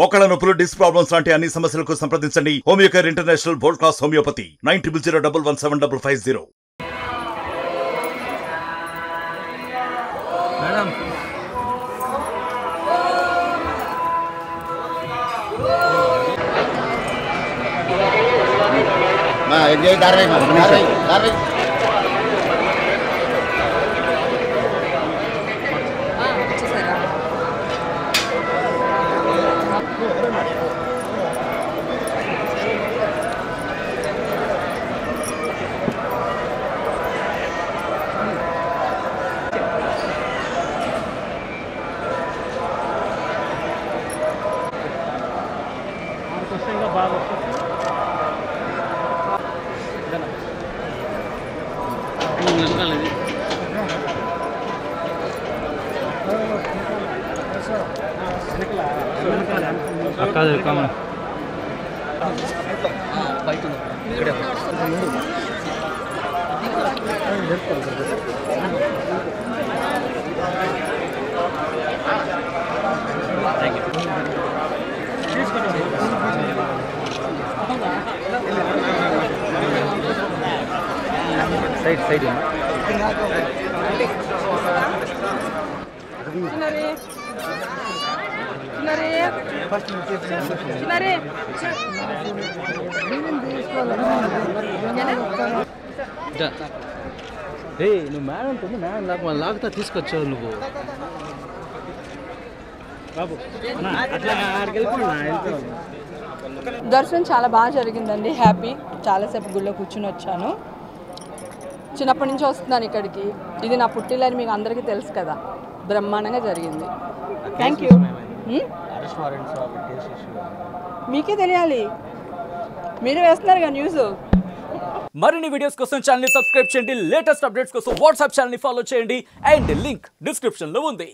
మోకాళ్ళ నొప్పులు, disc problems లాంటి అన్ని సమస్యలకు సంప్రదించండి Homeocare international world class homeopathy 9001175550. Madam side నువ్వు మేడం ఉంటుంది, మేడం లేకపోతే లాగుతా తీసుకొచ్చావు నువ్వు. దర్శనం చాలా బాగా జరిగిందండి. హ్యాపీ. చాలాసేపు గుళ్ళో కూర్చుని వచ్చాను. చిన్నప్పటి నుంచి వస్తున్నాను ఇక్కడికి. ఇది నా పుట్టిల్లని మీకు అందరికీ తెలుసు కదా. బ్రహ్మాండంగా జరిగింది. Thank you. మీకే తెలియాలి, మీరే వేస్తున్నారు కదా న్యూస్. మరిన్ని వీడియోస్ కోసం ఛానల్ ని సబ్స్క్రైబ్ చేయండి. లేటెస్ట్ అప్డేట్స్ కోసం వాట్సాప్ ఛానల్ ని ఫాలో చేయండి. అండ్ లింక్ డిస్క్రిప్షన్ లో ఉంది.